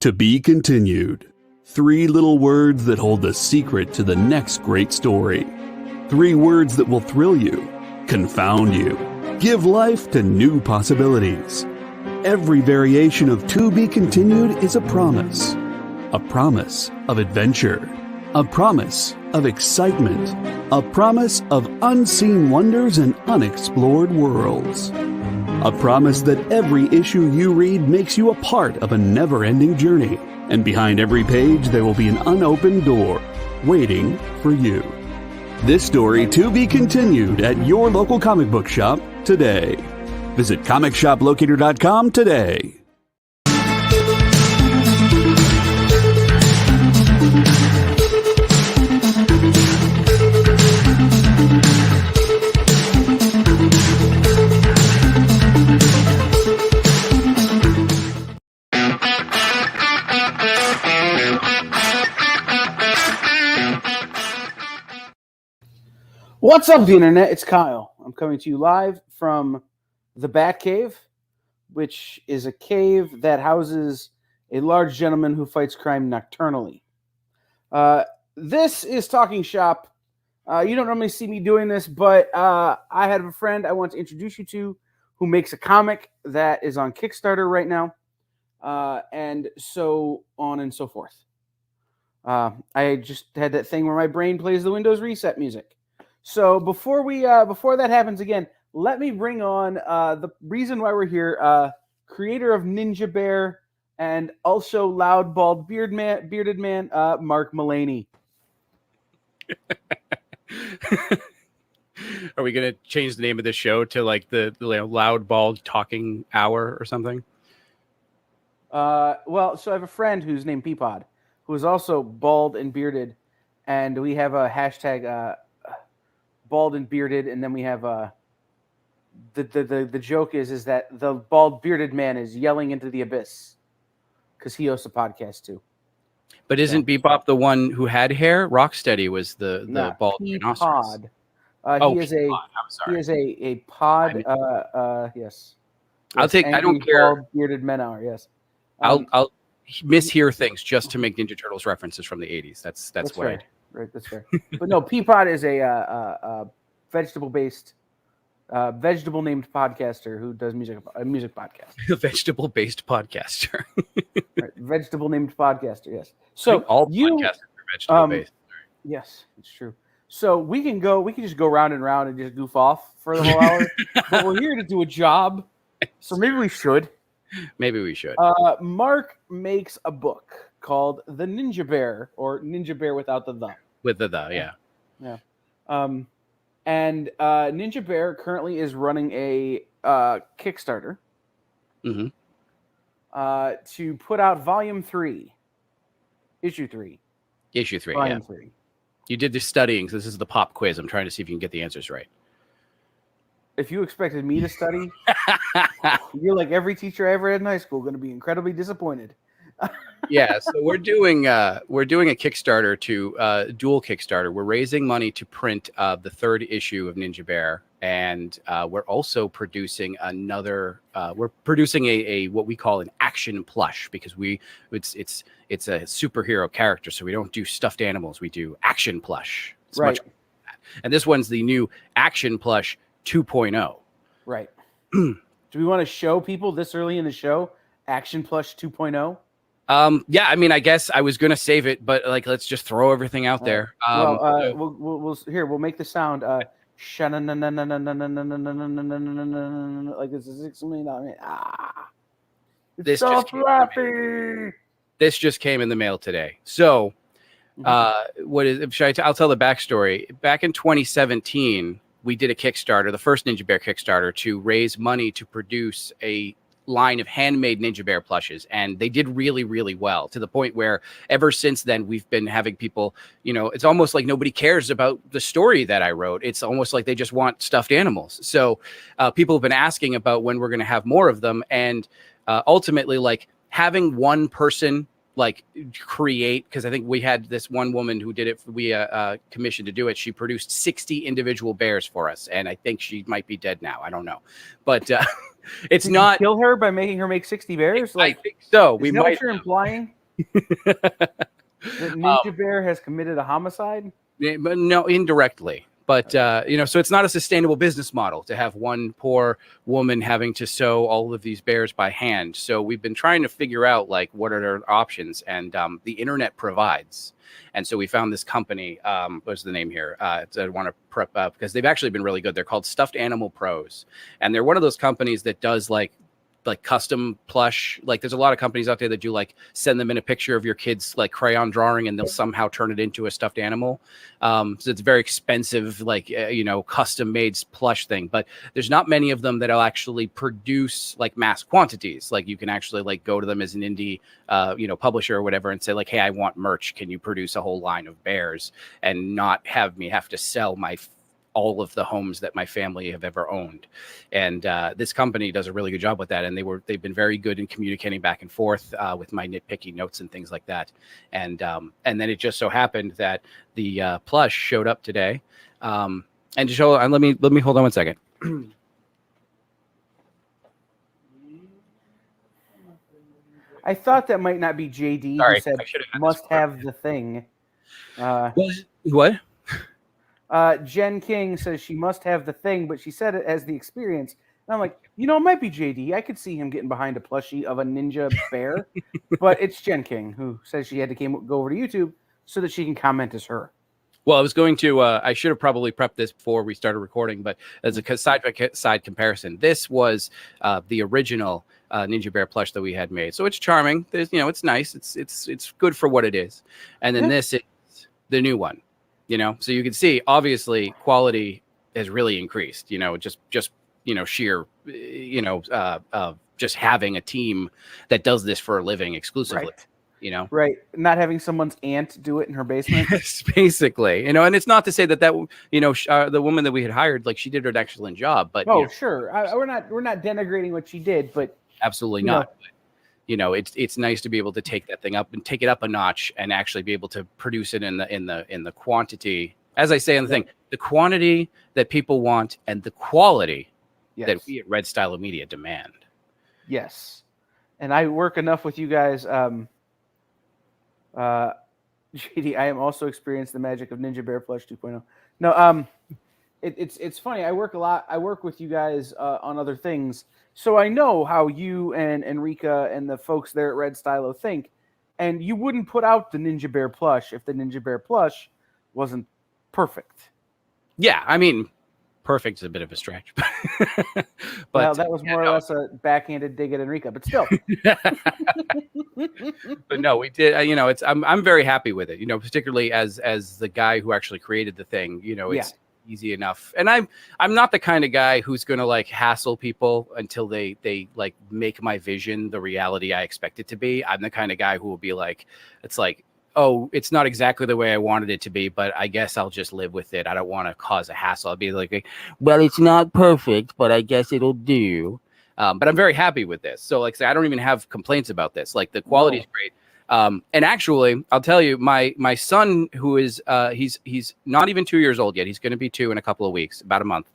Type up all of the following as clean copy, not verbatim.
To be continued. 3 little words that hold the secret to the next great story. 3 words that will thrill you, confound you, give life to new possibilities. Every variation of To Be Continued is a promise of adventure, a promise of excitement, a promise of unseen wonders and unexplored worlds. A promise that every issue you read makes you a part of a never-ending journey, and behind every page there will be an unopened door waiting for you. This story to be continued at your local comic book shop today. Visit comicshoplocator.com today. What's up, the internet? It's Kyle. I'm coming to you live from the Bat Cave, which is a cave that houses a large gentleman who fights crime nocturnally. This is Talking Shop. You don't normally see me doing this, but I have a friend I want to introduce you to who makes a comic that is on Kickstarter right now, and so on and so forth. I just had that thing where my brain plays the Windows reset music. So before that happens again, let me bring on the reason why we're here. Creator of Ninja Bear and also loud, bald, bearded man, Mark Mullaney. Are we gonna change the name of the show to like the loud, bald, talking hour or something? Well, so I have a friend who's named Peapod, who is also bald and bearded, and we have a hashtag. Bald and bearded, and then we have the joke is that the bald bearded man is yelling into the abyss because he hosts a podcast too. But isn't Bebop the one who had hair? Rocksteady was the bald rhinoceros. He is a pod. Yes. I'll take. I don't care. Bald bearded men hour. Yes. I'll mishear things just to make Ninja Turtles references from the 80s. That's why. Right. Right, that's fair. But no, Peapod is a vegetable-based, vegetable-named podcaster who does a music podcast. A vegetable-based podcaster. Right, vegetable-named podcaster, yes. So all podcasters are vegetable-based. Yes, it's true. So we can just go round and round and just goof off for the whole hour. But we're here to do a job, so maybe we should. Maybe we should. Mark makes a book called The Ninja Bear, or Ninja Bear without the the. With the yeah. Yeah. And Ninja Bear currently is running a Kickstarter to put out Volume 3, Issue 3. Issue 3, Volume 3. You did the studying, so this is the pop quiz. I'm trying to see if you can get the answers right. If you expected me to study, you're like every teacher I ever had in high school, going to be incredibly disappointed. Yeah, so we're doing a Kickstarter to dual Kickstarter. We're raising money to print the 3rd issue of Ninja Bear, and we're also producing another. We're producing a what we call an action plush, because it's a superhero character, so we don't do stuffed animals. We do action plush. It's right. And this one's the new action plush 2.0. Right. Do we want to show people this early in the show action plush 2.0? Yeah, I mean, I guess I was gonna save it, but like, let's just throw everything out there. We'll make the sound. Like this is $6 million. It's so fluffy. This just came in the mail today. So, I'll tell the backstory. Back in 2017, we did a Kickstarter, the first Ninja Bear Kickstarter, to raise money to produce a line of handmade Ninja Bear plushes, and they did really, really well, to the point where ever since then we've been having people, it's almost like nobody cares about the story that I wrote. It's almost like they just want stuffed animals. So people have been asking about when we're going to have more of them, and ultimately, like, having one person like create, because I think we had this one woman who did it, we commissioned to do it. She produced 60 individual bears for us, and I think she might be dead now. I don't know, but it's not kill her by making her make 60 bears. I think so. We might. What you're implying? That Ninja Bear has committed a homicide? But no, indirectly. But so it's not a sustainable business model to have one poor woman having to sew all of these bears by hand. So we've been trying to figure out like what are their options, and the internet provides. And so we found this company. What's the name here? I want to prep up because they've actually been really good. They're called Stuffed Animal Pros, and they're one of those companies that does like custom plush. Like there's a lot of companies out there that do like send them in a picture of your kid's like crayon drawing and they'll somehow turn it into a stuffed animal. So it's a very expensive, like, custom made plush thing, but there's not many of them that'll actually produce like mass quantities. Like you can actually like go to them as an indie, publisher or whatever and say like, hey, I want merch. Can you produce a whole line of bears and not have me have to sell all of the homes that my family have ever owned? And this company does a really good job with that. And they've been very good in communicating back and forth with my nitpicky notes and things like that. And then it just so happened that the plush showed up today. And to show, let me hold on one second. I thought that might not be JD. Sorry, Who said must have the thing. What? Jen King says she must have the thing, but she said it as the experience. And I'm like, it might be JD. I could see him getting behind a plushie of a ninja bear, but it's Jen King who says she had to go over to YouTube so that she can comment as her. Well, I was going to, I should have probably prepped this before we started recording, but as a side comparison, this was the original Ninja Bear plush that we had made. So it's charming. There's, it's nice. It's good for what it is. And then this is the new one. So you can see obviously quality has really increased, just sheer, just having a team that does this for a living exclusively, right. Not having someone's aunt do it in her basement. Basically, and it's not to say that, the woman that we had hired, like she did an excellent job, but sure. We're not denigrating what she did, but absolutely not. It's nice to be able to take that thing up and take it up a notch and actually be able to produce it in the quantity, as I say in the thing, the quantity that people want and the quality that we at Red Stylo Media demand. Yes. And I work enough with you guys. JD, I am also experienced the magic of Ninja Bear Plush 2.0. No, it's funny. I work a lot. I work with you guys on other things. So I know how you and Enrica and the folks there at Red Stylo think, and you wouldn't put out the Ninja Bear plush if the Ninja Bear plush wasn't perfect. Yeah, I mean, perfect is a bit of a stretch. But well, that was more or less a backhanded dig at Enrica, but still. But no, we did. I'm very happy with it. Particularly as the guy who actually created the thing. It's easy enough. And I'm not the kind of guy who's going to like hassle people until they like make my vision the reality I expect it to be. I'm the kind of guy who will be like, it's like, oh, it's not exactly the way I wanted it to be, but I guess I'll just live with it. I don't want to cause a hassle. I'll be like, well, it's not perfect, but I guess it'll do. But I'm very happy with this. So like, say, I don't even have complaints about this. Like the quality is great. And actually, I'll tell you, my son, who is he's not even 2 years old yet. He's going to be 2 in a couple of weeks, about a month.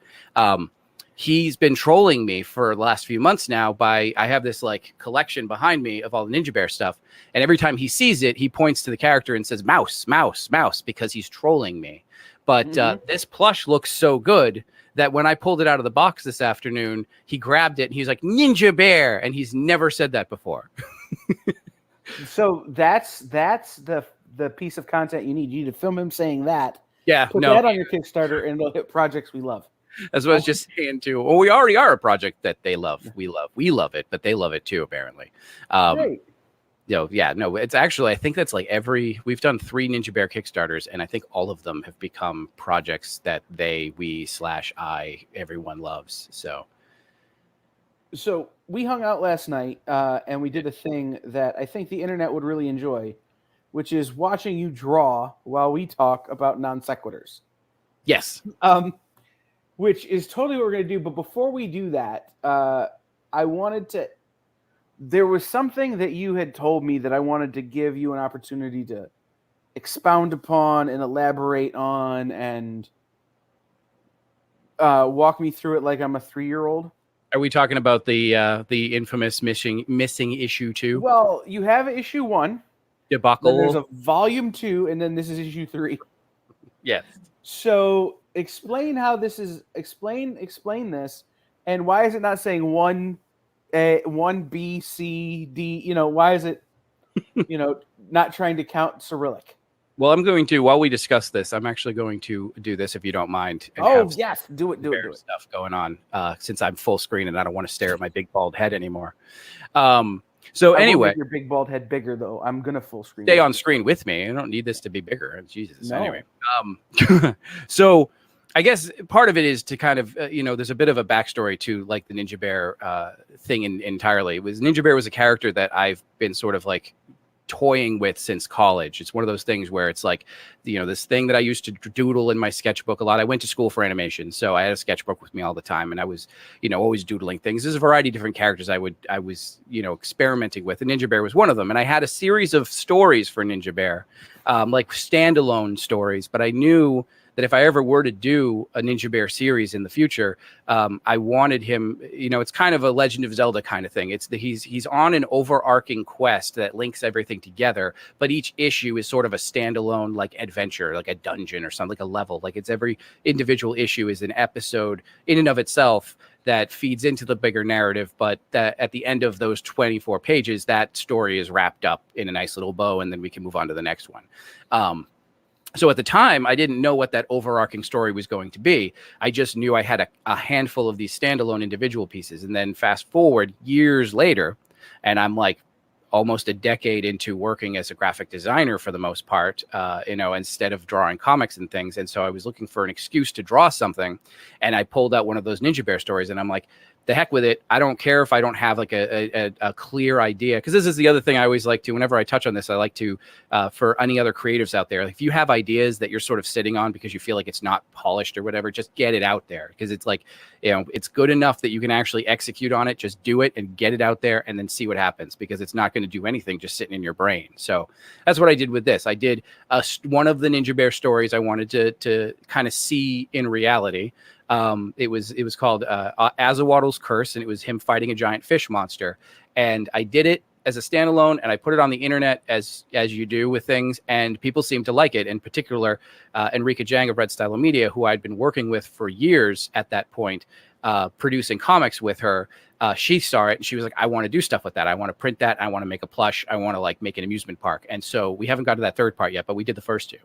He's been trolling me for the last few months now. I have this like collection behind me of all the Ninja Bear stuff, and every time he sees it, he points to the character and says "mouse, mouse, mouse" because he's trolling me. But this plush looks so good that when I pulled it out of the box this afternoon, he grabbed it and he's like "Ninja Bear," and he's never said that before. So that's the piece of content you need. You need to film him saying that. Yeah, put that on your Kickstarter, and it'll hit projects we love. That's what I was just saying too. Well, we already are a project that they love. We love it, but they love it too, apparently. Great. It's actually, I think that's like we've done 3 Ninja Bear Kickstarters, and I think all of them have become projects that everyone loves. So we hung out last night, and we did a thing that I think the internet would really enjoy, which is watching you draw while we talk about non sequiturs. Yes. Which is totally what we're going to do. But before we do that, I wanted to... There was something that you had told me that I wanted to give you an opportunity to expound upon and elaborate on and walk me through it like I'm a 3-year-old. Are we talking about the infamous missing issue 2? Well, you have issue 1. Then there's debacle. a volume 2, and then this is issue 3. Yes. So explain how this is. Explain this, and why is it not saying 1B, C, D? Why is it not trying to count Cyrillic? Well, I'm going to, while we discuss this, I'm actually going to do this if you don't mind. And Oh have yes, do it. stuff going on since I'm full screen and I don't want to stare at my big bald head anymore. So I will anyway, make your big bald head bigger though. I'm gonna full screen. stay on screen with me. I don't need this to be bigger. Jesus. No. Anyway, so I guess part of it is to kind of there's a bit of a backstory to like the Ninja Bear thing entirely. Ninja Bear was a character that I've been sort of like toying with since college. It's one of those things where it's like, this thing that I used to doodle in my sketchbook a lot. I went to school for animation, so I had a sketchbook with me all the time, and I was, always doodling things. There's a variety of different characters I was, experimenting with, and Ninja Bear was one of them. And I had a series of stories for Ninja Bear, like standalone stories, but I knew that if I ever were to do a Ninja Bear series in the future, I wanted him, it's kind of a Legend of Zelda kind of thing. It's he's on an overarching quest that links everything together, but each issue is sort of a standalone like adventure, like a dungeon or something, like a level. Like it's every individual issue is an episode in and of itself that feeds into the bigger narrative, but that at the end of those 24 pages, that story is wrapped up in a nice little bow, and then we can move on to the next one. So at the time, I didn't know what that overarching story was going to be. I just knew I had a handful of these standalone individual pieces. And then fast forward years later, and I'm like almost a decade into working as a graphic designer for the most part, instead of drawing comics and things. And so I was looking for an excuse to draw something. And I pulled out one of those Ninja Bear stories, and I'm like, the heck with it. I don't care if I don't have like a clear idea, because this is the other thing I always like to, whenever I touch on this, I like to, for any other creatives out there, if you have ideas that you're sort of sitting on because you feel like it's not polished or whatever, just get it out there, because it's like, it's good enough that you can actually execute on it. Just do it and get it out there and then see what happens, because it's not going to do anything just sitting in your brain. So that's what I did with this. I did one of the Ninja Bear stories I wanted to kind of see in reality. It was called Azawaddle's Curse, and it was him fighting a giant fish monster. And I did it as a standalone, and I put it on the internet as you do with things, and people seemed to like it. In particular, Enrica Jang of Red Stylo Media, who I'd been working with for years at that point, producing comics with her. She saw it and she was like, I want to do stuff with that. I want to print that. I want to make a plush. I want to like make an amusement park. And so we haven't got to that third part yet, but we did the first two.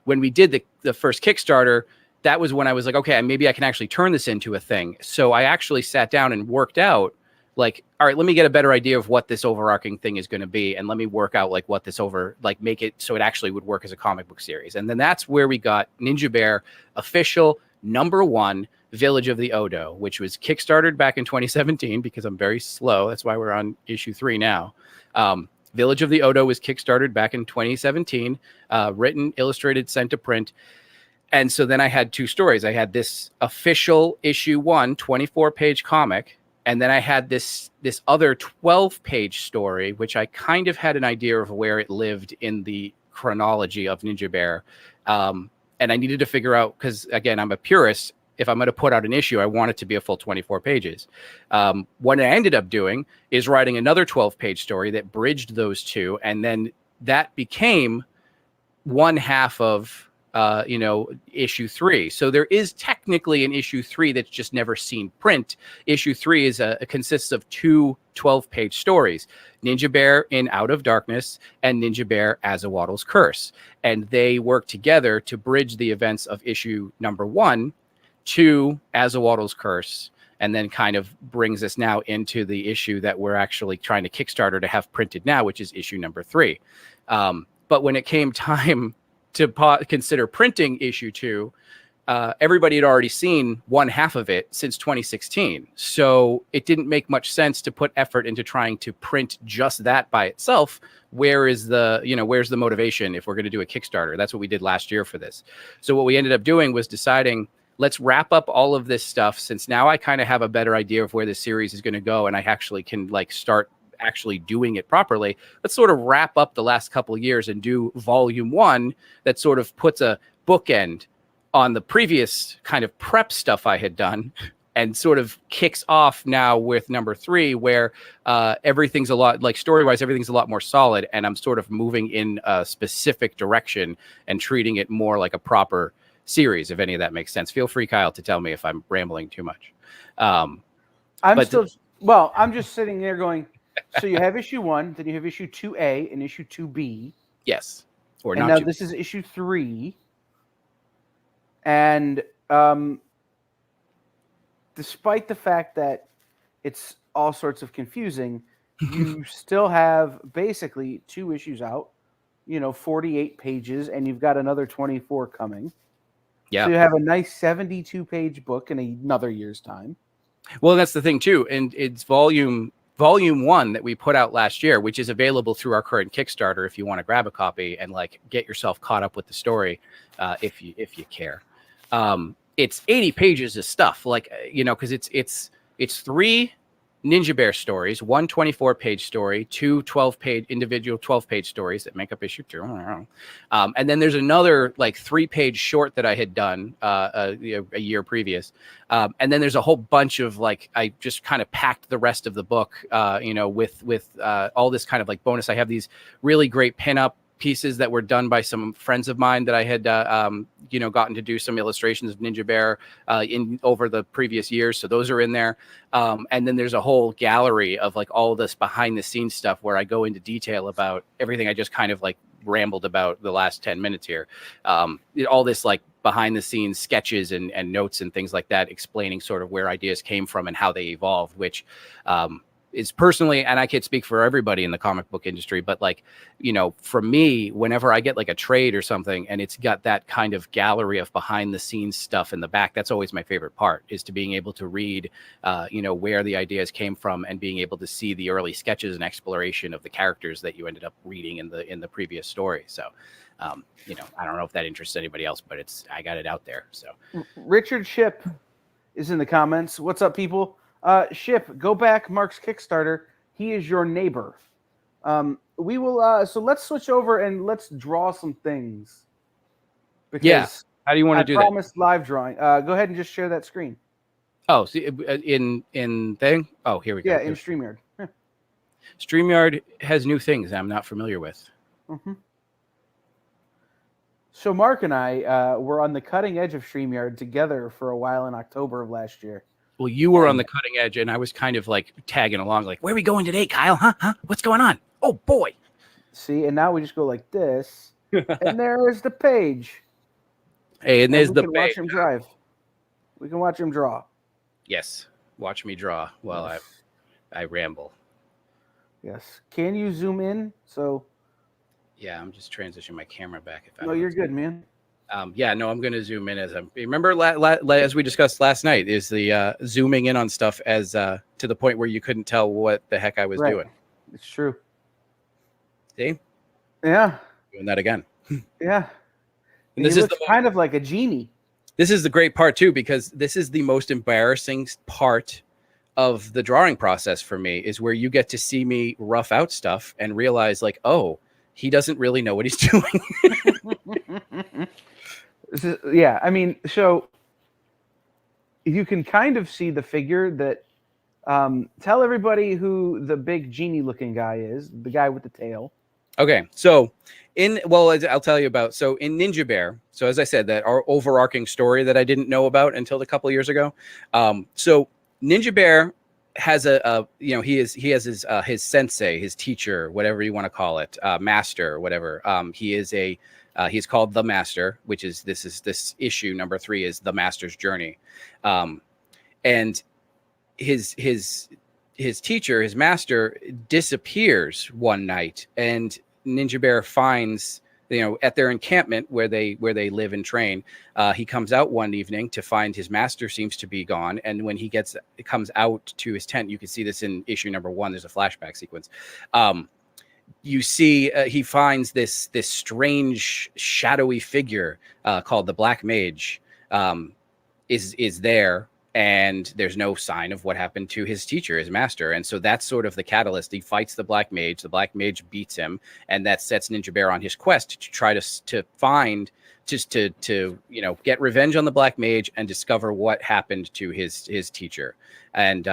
When we did the first Kickstarter, that was when I was like, okay, maybe I can actually turn this into a thing. So I actually sat down and worked out like, all right, let me get a better idea of what this overarching thing is going to be. And let me work out like what this make it so it actually would work as a comic book series. And then that's where we got Ninja Bear official #1 Village of the Odo, which was kickstarted back in 2017, because I'm very slow. That's why we're on issue 3 now. Village of the Odo was kickstarted back in 2017, written, illustrated, sent to print. And so then I had two stories. I had this official issue 1, 24-page comic, and then I had this other 12-page story, which I kind of had an idea of where it lived in the chronology of Ninja Bear. And I needed to figure out, because again, I'm a purist. If I'm going to put out an issue, I want it to be a full 24 pages. What I ended up doing is writing another 12-page story that bridged those two. And then that became one half of issue 3. So there is technically an issue 3 that's just never seen print. Issue 3 consists of two 12-page stories: Ninja Bear in Out of Darkness and Ninja Bear Azawaddle's Curse. And they work together to bridge the events of issue #1 to Azawaddle's Curse, and then kind of brings us now into the issue that we're actually trying to Kickstarter to have printed now, which is issue #3. But when it came time to consider printing issue 2, everybody had already seen one half of it since 2016. So it didn't make much sense to put effort into trying to print just that by itself. Where's the motivation if we're going to do a Kickstarter? That's what we did last year for this. So what we ended up doing was deciding, let's wrap up all of this stuff, since now I kind of have a better idea of where this series is going to go, and I actually can like start actually doing it properly. Let's sort of wrap up the last couple of years and do volume 1 that sort of puts a bookend on the previous kind of prep stuff I had done and sort of kicks off now with number 3, where everything's a lot, like story-wise, everything's a lot more solid, and I'm sort of moving in a specific direction and treating it more like a proper series, if any of that makes sense. Feel free, Kyle, to tell me if I'm rambling too much. I'm just sitting there going, so you have issue 1, then you have issue 2A and issue 2B. Yes. Or and not. Now this is issue 3. And despite the fact that it's all sorts of confusing, you still have basically 2 issues out, 48 pages, and you've got another 24 coming. Yeah. So you have a nice 72-page book in another year's time. Well, that's the thing too. And it's volume 1 that we put out last year, which is available through our current Kickstarter if you want to grab a copy and like get yourself caught up with the story, if you care. It's 80 pages of stuff, like, because it's 3 Ninja Bear stories, 1 24-page story, 2 individual 12-page stories that make up issue 2. And then there's another like 3-page short that I had done a year previous. And then there's a whole bunch of like, I just kind of packed the rest of the book, with all this kind of like bonus. I have these really great pinup pieces that were done by some friends of mine that I had, gotten to do some illustrations of Ninja Bear in over the previous years. So those are in there. And then there's a whole gallery of like all this behind the scenes stuff where I go into detail about everything I just kind of like rambled about the last 10 minutes here. All this like behind the scenes sketches and notes and things like that, explaining sort of where ideas came from and how they evolved, which, is personally, and I can't speak for everybody in the comic book industry, but like, for me, whenever I get like a trade or something and it's got that kind of gallery of behind the scenes stuff in the back, that's always my favorite part, is to being able to read, where the ideas came from and being able to see the early sketches and exploration of the characters that you ended up reading in the previous story. So, I don't know if that interests anybody else, but I got it out there. So Richard Ship is in the comments. What's up, people? Ship, go back Mark's Kickstarter. He is your neighbor. We will. So let's switch over and let's draw some things. Because how do you want to do that? I promised live drawing. Go ahead and just share that screen. Oh, see, in thing. Oh, here we go. Yeah, in StreamYard. StreamYard has new things I'm not familiar with. Mm-hmm. So Mark and I were on the cutting edge of StreamYard together for a while in October of last year. Well, you were on the cutting edge, and I was kind of like tagging along, like, where are we going today, Kyle? Huh? What's going on? Oh, boy. See, and now we just go like this, and there is the page. Hey, and there's the page. We can watch him drive. We can watch him draw. Yes. Watch me draw while I ramble. Yes. Can you zoom in? So. Yeah, I'm just transitioning my camera back. No, you're good, man. I'm going to zoom in as I'm. Remember, as we discussed last night, is the zooming in on stuff as to the point where you couldn't tell what the heck I was doing. It's true. See? Yeah. Doing that again. Yeah. And this is kind of like a genie. This is the great part too, because this is the most embarrassing part of the drawing process for me, is where you get to see me rough out stuff and realize, like, oh, he doesn't really know what he's doing. Yeah, I mean, so you can kind of see the figure that. Tell everybody who the big genie-looking guy is, the guy with the tail. Okay, so I'll tell you about. So in Ninja Bear, so as I said, that our overarching story that I didn't know about until a couple of years ago. So Ninja Bear has he has his sensei, his teacher, whatever you want to call it, master, whatever. He is he's called the Master, which is this issue number 3 is the Master's Journey, and his teacher, his master, disappears one night, and Ninja Bear finds, at their encampment where they live and train, he comes out one evening to find his master seems to be gone. And when he comes out to his tent, you can see this in issue number 1. There's a flashback sequence. You see he finds this strange shadowy figure called the Black Mage is there. and there's no sign of what happened to his teacher, his master. And so that's sort of the catalyst. He fights the Black Mage. The Black Mage beats him, and that sets Ninja Bear on his quest to try to find, just to get revenge on the Black Mage and discover what happened to his teacher. And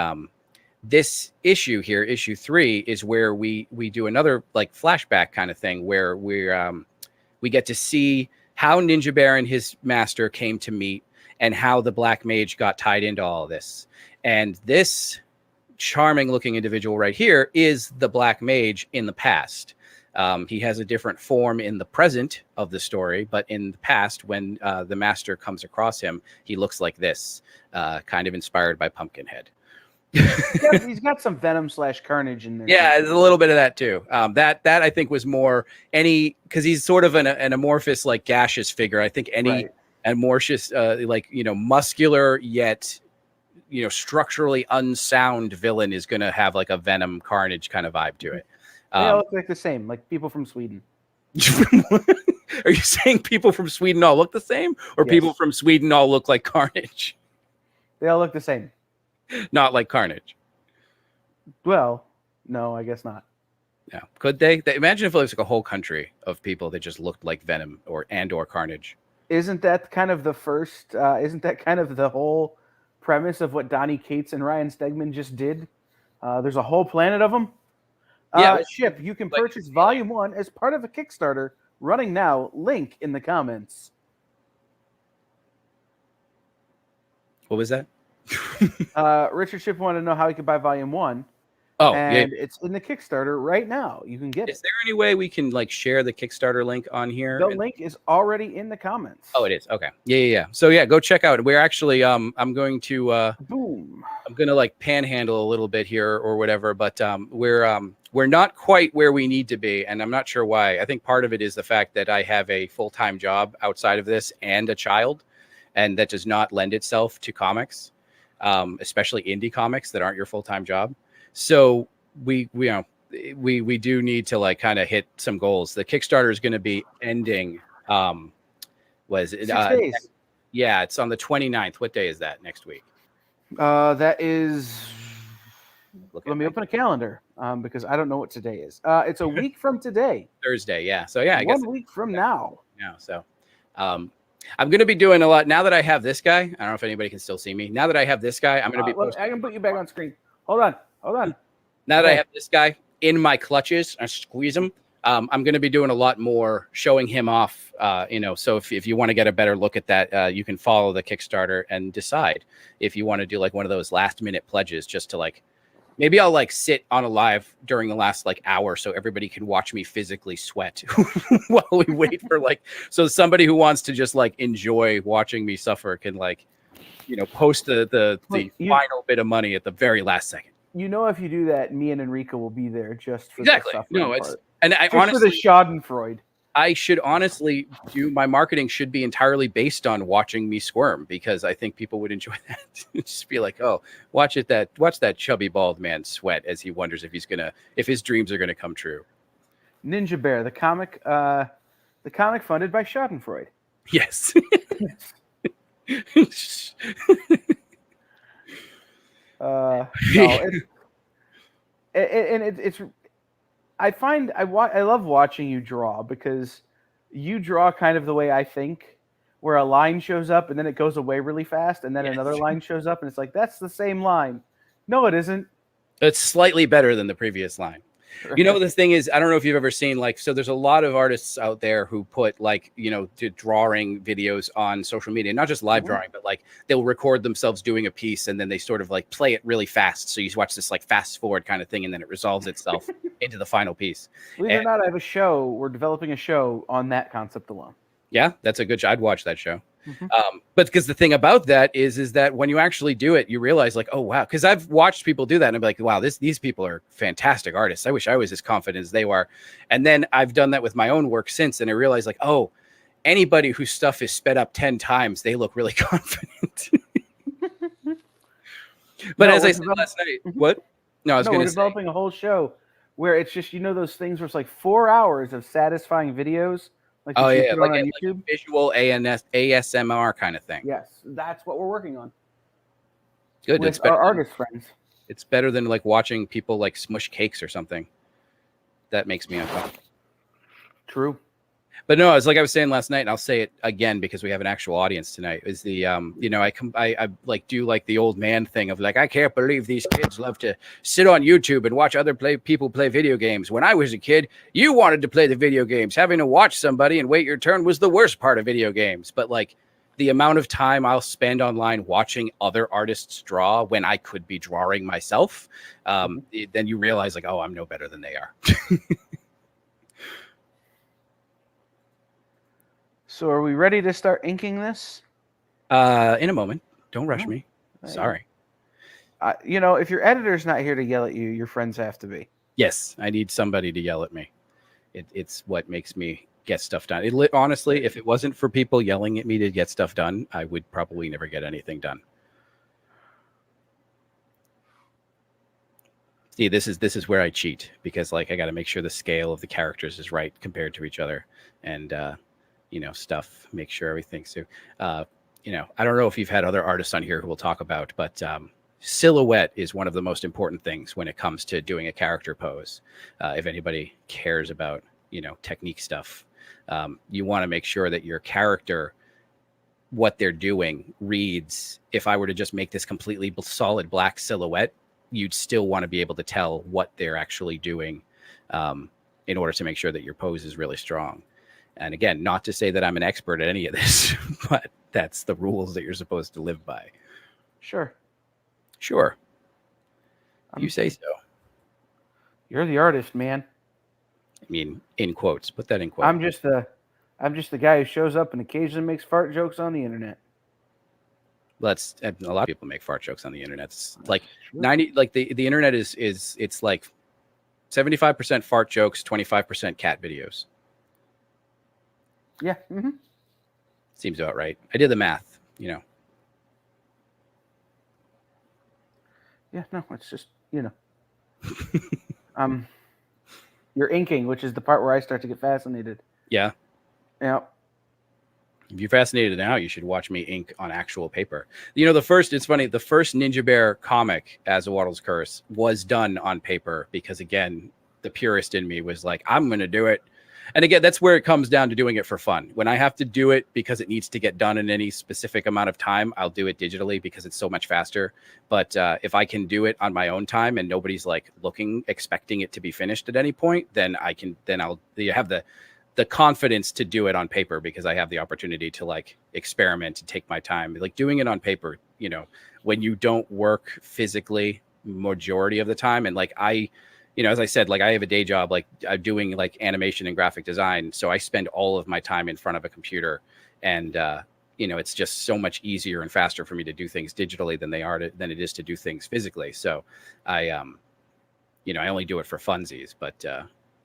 this issue here, issue 3, is where we do another like flashback kind of thing where we get to see how Ninja Bear and his master came to meet, and how the Black Mage got tied into all of this. And this charming looking individual right here is the Black Mage in the past. He has a different form in the present of the story, but in the past, when the master comes across him, he looks like this, kind of inspired by Pumpkinhead. He's got some Venom / Carnage in there. Yeah, there's a little bit of that too. That I think was more because he's sort of an amorphous, like gaseous figure. I think any Right. amorphous, muscular yet structurally unsound villain is going to have like a Venom Carnage kind of vibe to it. They all look like the same, like people from Sweden. Are you saying people from Sweden all look the same, or Yes. people from Sweden all look like Carnage? They all look the same. Not like Carnage. Well, no, I guess not. No. Could they? Imagine if it was like a whole country of people that just looked like Venom or Carnage. Isn't that kind of the first? Isn't that kind of the whole premise of what Donny Cates and Ryan Stegman just did? There's a whole planet of them. Yeah, Ship, you can purchase Volume 1 as part of a Kickstarter running now. Link in the comments. What was that? Richard Ship wanted to know how he could buy Volume 1. Oh, and yeah. it's in the Kickstarter right now. You can get Is it. there any way we can like share the Kickstarter link on here? The link is already in the comments. Oh, it is. Okay. Yeah. So yeah, go check out. We're actually I'm going to Boom. I'm gonna like panhandle a little bit here or whatever, but we're not quite where we need to be, and I'm not sure why. I think part of it is the fact that I have a full-time job outside of this and a child, and that does not lend itself to comics, especially indie comics that aren't your full-time job. So we do need to like kind of hit some goals. The Kickstarter is going to be ending. Was it 6 days? Yeah, it's on the 29th. What day is that next week? That is. Look Let at me that. open a calendar because I don't know what today is. It's a week from today. Thursday. Yeah. So yeah, I guess 1 week from now. now. So I'm going to be doing a lot now that I have this guy. I don't know if anybody can still see me. Now that I have this guy, I'm going to be posting. I can put you back on screen. Hold on. Now that I Okay. have this guy in my clutches, I squeeze him. I'm going to be doing a lot more showing him off, so if you want to get a better look at that, you can follow the Kickstarter and decide if you want to do like one of those last minute pledges just to like, maybe I'll like sit on a live during the last like hour so everybody can watch me physically sweat while we wait for like, so somebody who wants to just like enjoy watching me suffer can like, post the final bit of money at the very last second. If you do that, me and Enrico will be there just for Exactly. the suffering No, it's part. and I Just honestly for the Schadenfreude. I should honestly do my marketing should be entirely based on watching me squirm, because I think people would enjoy that. Just be like, oh, watch that chubby bald man sweat as he wonders if his dreams are gonna come true. Ninja Bear, the comic funded by Schadenfreude. Yes. No, it's I love watching you draw, because you draw kind of the way I think, where a line shows up and then it goes away really fast, and then Yes. another line shows up and it's like, that's the same line. No, it isn't. It's slightly better than the previous line. The thing is, I don't know if you've ever seen so there's a lot of artists out there who put drawing videos on social media, not just live drawing, but like they'll record themselves doing a piece and then they sort of like play it really fast. So you watch this like fast forward kind of thing, and then it resolves itself into the final piece. Believe it or not, I have a show. We're developing a show on that concept alone. Yeah, that's a good show. I'd watch that show. Mm-hmm. But because the thing about that is that when you actually do it, you realize like, oh, wow. Because I've watched people do that and I'm like, wow, these people are fantastic artists. I wish I was as confident as they were. And then I've done that with my own work since. And I realized like, oh, anybody whose stuff is sped up 10 times, they look really confident. But as I said last night, what? No, I was going we're to say. developing a whole show where it's just, those things where it's like 4 hours of satisfying videos. Like Oh, yeah. like Like on a YouTube. visual ASMR kind of thing. Yes, that's what we're working on. Good. with our artist friends. It's better than like watching people like smush cakes or something. That makes me uncomfortable. True. But no, it's like I was saying last night, and I'll say it again because we have an actual audience tonight. Is the I like do like the old man thing of like, I can't believe these kids love to sit on YouTube and watch other people play video games. When I was a kid, you wanted to play the video games. Having to watch somebody and wait your turn was the worst part of video games. But like the amount of time I'll spend online watching other artists draw when I could be drawing myself, then you realize like, oh, I'm no better than they are. So are we ready to start inking this? In a moment. Don't rush me. Sorry. If your editor's not here to yell at you, your friends have to be. Yes, I need somebody to yell at me. It's what makes me get stuff done. Honestly, if it wasn't for people yelling at me to get stuff done, I would probably never get anything done. See, this is where I cheat because like I got to make sure the scale of the characters is right compared to each other, and stuff. Make sure everything's so. I don't know if you've had other artists on here who will talk about, but silhouette is one of the most important things when it comes to doing a character pose. If anybody cares about technique stuff, you want to make sure that your character, what they're doing, reads. If I were to just make this completely solid black silhouette, you'd still want to be able to tell what they're actually doing in order to make sure that your pose is really strong. And again, not to say that I'm an expert at any of this, but that's the rules that you're supposed to live by. Sure. You say so. You're the artist, man. I mean, in quotes. Put that in quotes. I'm just the guy who shows up and occasionally makes fart jokes on the internet. A lot of people make fart jokes on the internet. It's like 90, like the internet is it's like 75% fart jokes, 25% cat videos. Yeah. Mm-hmm. Seems about right. I did the math, Yeah, no, it's just, you're inking, which is the part where I start to get fascinated. Yeah. Yeah. If you're fascinated now, you should watch me ink on actual paper. It's funny, the first Ninja Bear comic, As a Waddle's Curse, was done on paper because, again, the purist in me was like, I'm going to do it. And again, that's where it comes down to doing it for fun. When I have to do it because it needs to get done in any specific amount of time, I'll do it digitally because it's so much faster. But if I can do it on my own time and nobody's like expecting it to be finished at any point, then I'll have the confidence to do it on paper because I have the opportunity to like experiment and take my time. Like doing it on paper, when you don't work physically majority of the time, and like as I said, like I have a day job, like I'm doing like animation and graphic design. So I spend all of my time in front of a computer, and it's just so much easier and faster for me to do things digitally than it is to do things physically. So I only do it for funsies, but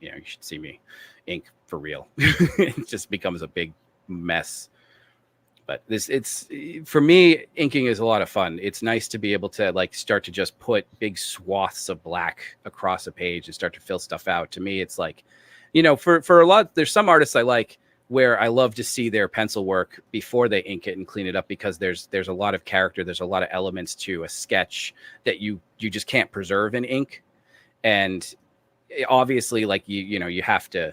you should see me ink for real. It just becomes a big mess. But it's for me, inking is a lot of fun. It's nice to be able to like start to just put big swaths of black across a page and start to fill stuff out. To me, it's like, for a lot, there's some artists I like where I love to see their pencil work before they ink it and clean it up, because there's a lot of character, there's a lot of elements to a sketch that you just can't preserve in ink. And obviously, like you have to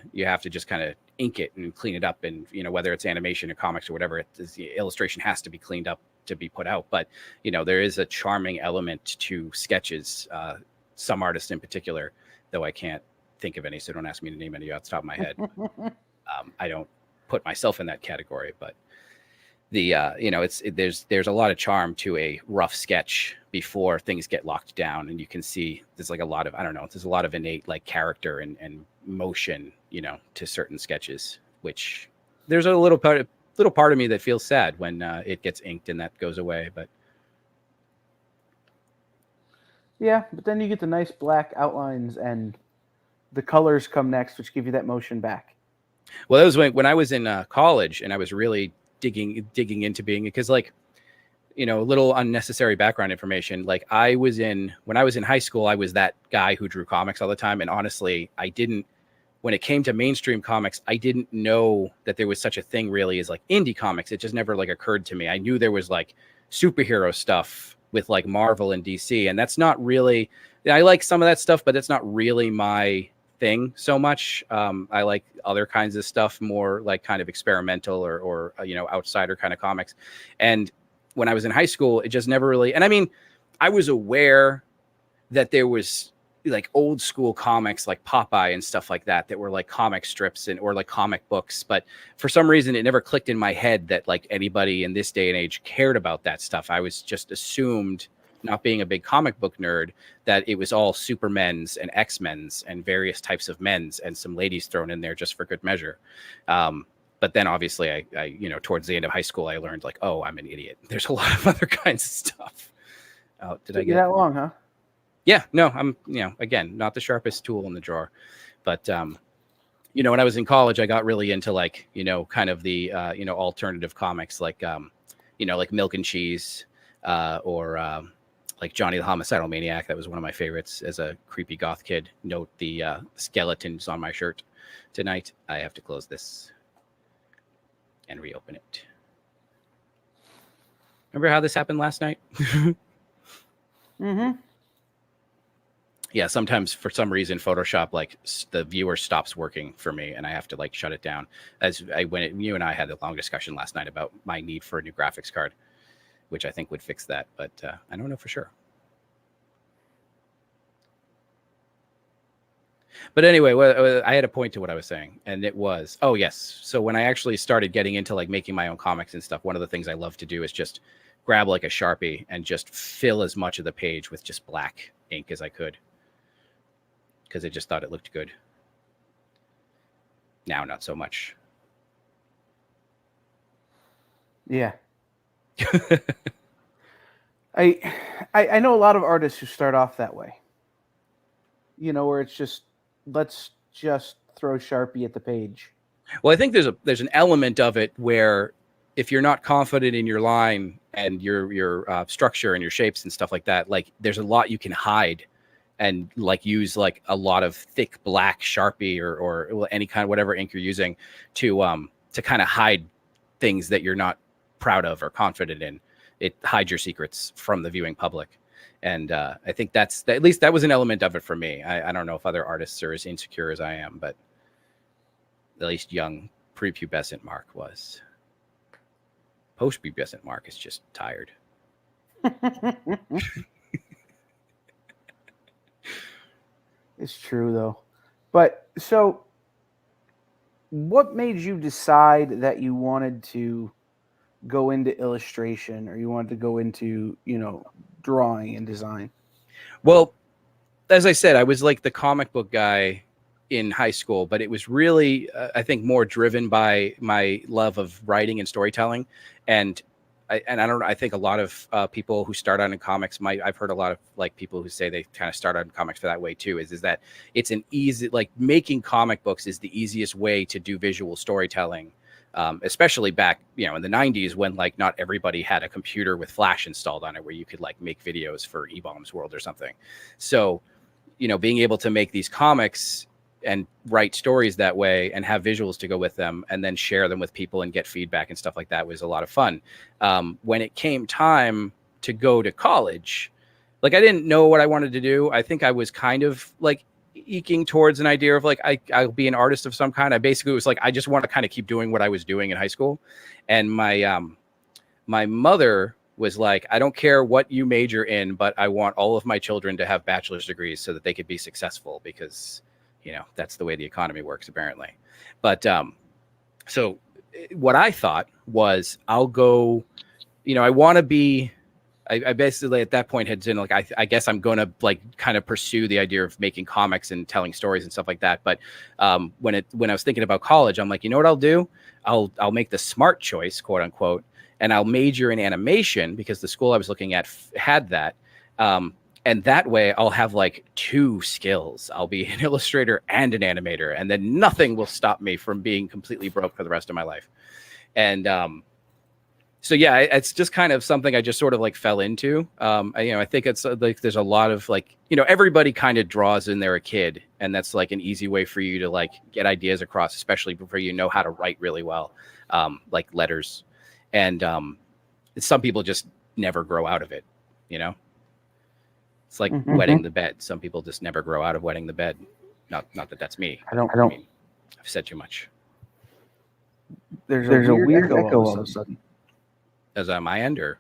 just kind of ink it and clean it up, and whether it's animation or comics or whatever, the illustration has to be cleaned up to be put out. But there is a charming element to sketches, some artists in particular, though I can't think of any, so don't ask me to name any off the top of my head. I don't put myself in that category, but there's a lot of charm to a rough sketch before things get locked down, and you can see there's like a lot of, there's a lot of innate like character and motion, to certain sketches, which there's a little part of me that feels sad when it gets inked and that goes away. But yeah, but then you get the nice black outlines and the colors come next, which give you that motion back. Well, that was when I was in college, and I was really digging into being, because like, a little unnecessary background information. Like when I was in high school, I was that guy who drew comics all the time. And honestly, when it came to mainstream comics, I didn't know that there was such a thing really as like indie comics. It just never like occurred to me. I knew there was like superhero stuff with like Marvel and DC. And that's not really, I like some of that stuff, but that's not really my thing so much. I like other kinds of stuff, more like kind of experimental or outsider kind of comics. And when I was in high school, it just never really, and I mean, I was aware that there was like old school comics like Popeye and stuff like that were like comic strips or like comic books, but for some reason it never clicked in my head that like anybody in this day and age cared about that stuff. I was just assumed, not being a big comic book nerd, that it was all Supermen's and X-Men's and various types of men's and some ladies thrown in there just for good measure. But then obviously I towards the end of high school, I learned like, oh, I'm an idiot. There's a lot of other kinds of stuff. Oh, did I get that long, huh? Yeah, no, I'm, again, not the sharpest tool in the drawer, but, when I was in college, I got really into like, kind of the, alternative comics, like, like Milk and Cheese, or like Johnny the Homicidal Maniac. That was one of my favorites as a creepy goth kid. Note the skeletons on my shirt tonight. I have to close this and reopen it. Remember how this happened last night? Mm-hmm. Yeah, sometimes for some reason Photoshop, like the viewer stops working for me and I have to like shut it down. You and I had a long discussion last night about my need for a new graphics card, which I think would fix that, but I don't know for sure. But anyway, I had a point to what I was saying, and it was, oh yes. So when I actually started getting into like making my own comics and stuff, one of the things I love to do is just grab like a Sharpie and just fill as much of the page with just black ink as I could, because I just thought it looked good. Now, not so much. Yeah. I know a lot of artists who start off that way. Where it's just, let's just throw Sharpie at the page. Well, I think there's an element of it where if you're not confident in your line and your structure and your shapes and stuff like that, like there's a lot you can hide and like use like a lot of thick black Sharpie or any kind of whatever ink you're using to kind of hide things that you're not proud of or confident in. It hides your secrets from the viewing public. And I think at least that was an element of it for me. I don't know if other artists are as insecure as I am, but at least young prepubescent Mark was. Post-pubescent Mark is just tired. It's true, though. But so what made you decide that you wanted to go into illustration, or you wanted to go into, drawing and design? Well, as I said, I was like the comic book guy in high school, but it was really, I think, more driven by my love of writing and storytelling. And I think a lot of people who start out in comics I've heard a lot of like people who say they kind of start out in comics for that way too, is that it's an easy, like making comic books is the easiest way to do visual storytelling. Especially back, in the 90s when like not everybody had a computer with Flash installed on it where you could like make videos for E-Bombs World or something. So, being able to make these comics and write stories that way and have visuals to go with them and then share them with people and get feedback and stuff like that was a lot of fun. When it came time to go to college, like I didn't know what I wanted to do. I think I was kind of like eking towards an idea of like I'll be an artist of some kind. I basically was like, I just want to kind of keep doing what I was doing in high school. And my mother was like, I don't care what you major in, but I want all of my children to have bachelor's degrees so that they could be successful, because that's the way the economy works apparently. But so what I thought was I'll go, I want to be, I basically at that point had been like, I guess I'm going to like kind of pursue the idea of making comics and telling stories and stuff like that. But when I was thinking about college, I'm like, you know what I'll do? I'll make the smart choice, quote unquote, and I'll major in animation because the school I was looking at had that. And that way I'll have like two skills. I'll be an illustrator and an animator, and then nothing will stop me from being completely broke for the rest of my life. And so yeah, it's just kind of something I just sort of like fell into. I think it's like there's a lot of like, everybody kind of draws when they're a kid, and that's like an easy way for you to like get ideas across, especially before you know how to write really well, like letters. And some people just never grow out of it. you know? It's like wetting the bed. Some people just never grow out of wetting the bed. Not that that's me. I don't. I mean, I've said too much. There's a weird echo all of a sudden. Is that on my end or?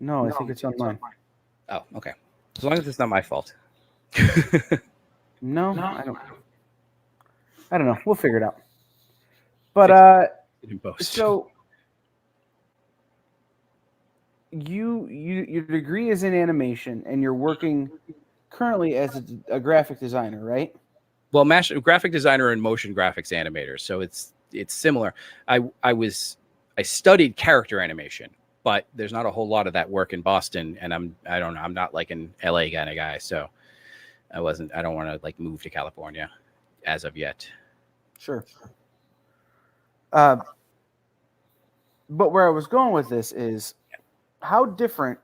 No, I think it's on mine. Oh, okay. As long as it's not my fault. No, I don't know. We'll figure it out. But In post. so your degree is in animation, and you're working currently as a graphic designer, right? Well, graphic designer and motion graphics animator, so it's similar. I studied character animation, but there's not a whole lot of that work in Boston, and I don't know, I'm not like an LA kind of guy, so I don't want to like move to California as of yet. Sure. But where I was going with this is, how different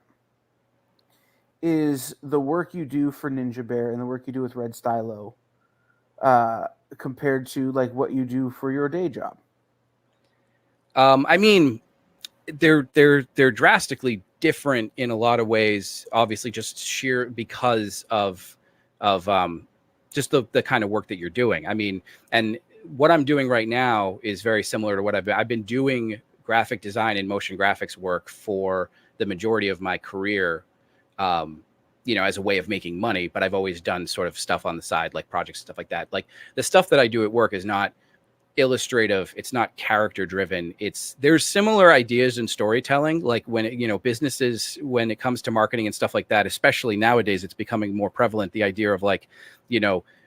is the work you do for Ninja Bear and the work you do with Red Stylo compared to like what you do for your day job? I mean, they're drastically different in a lot of ways. Obviously, just sheer because of just the kind of work that you're doing. I mean, and what I'm doing right now is very similar to what I've been doing graphic design and motion graphics work for the majority of my career, as a way of making money. But I've always done sort of stuff on the side, like projects, stuff like that. Like the stuff that I do at work is not illustrative. It's not character driven. There's similar ideas in storytelling, like when businesses, when it comes to marketing and stuff like that, especially nowadays, it's becoming more prevalent. The idea of like,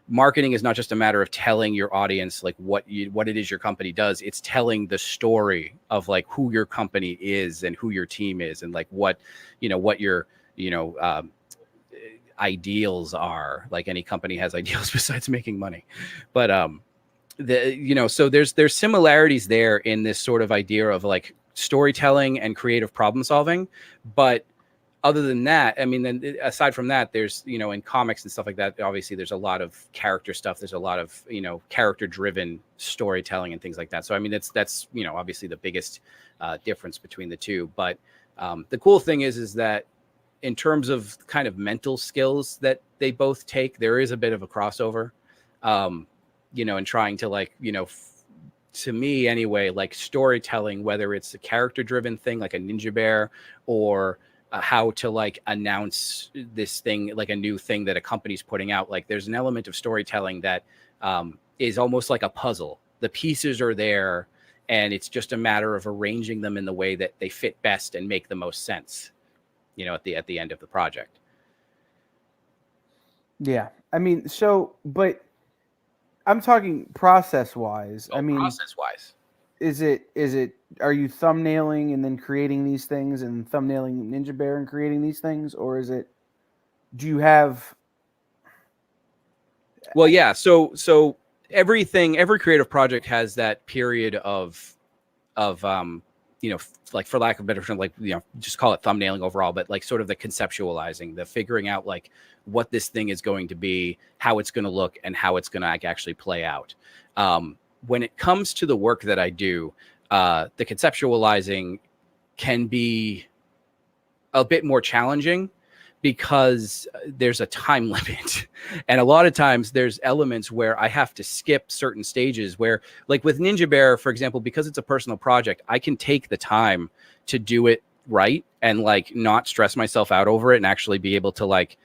marketing is not just a matter of telling your audience like what it is your company does. It's telling the story of like who your company is and who your team is and like what your ideals are. Like any company has ideals besides making money, but so there's similarities there in this sort of idea of like storytelling and creative problem solving. But other than that, I mean, then aside from that, there's, in comics and stuff like that, obviously there's a lot of character stuff. There's a lot of, character driven storytelling and things like that. So, I mean, that's obviously the biggest difference between the two. But the cool thing is that in terms of kind of mental skills that they both take, there is a bit of a crossover, and trying to like, to me anyway, like storytelling, whether it's a character driven thing like a Ninja Bear or how to like announce this thing, like a new thing that a company's putting out. Like there's an element of storytelling that is almost like a puzzle. The pieces are there and it's just a matter of arranging them in the way that they fit best and make the most sense, at the end of the project. Yeah. I mean, but I'm talking process wise. Process wise. Are you thumbnailing and then creating these things and thumbnailing Ninja Bear and creating these things? Or do you have? Well, yeah. So every creative project has that period of like for lack of a better term, like, just call it thumbnailing overall, but like sort of the conceptualizing, the figuring out like what this thing is going to be, how it's going to look and how it's going to like actually play out. When it comes to the work that I do, the conceptualizing can be a bit more challenging because there's a time limit. And a lot of times there's elements where I have to skip certain stages where, like with Ninja Bear, for example, because it's a personal project, I can take the time to do it right and like not stress myself out over it and actually be able to like,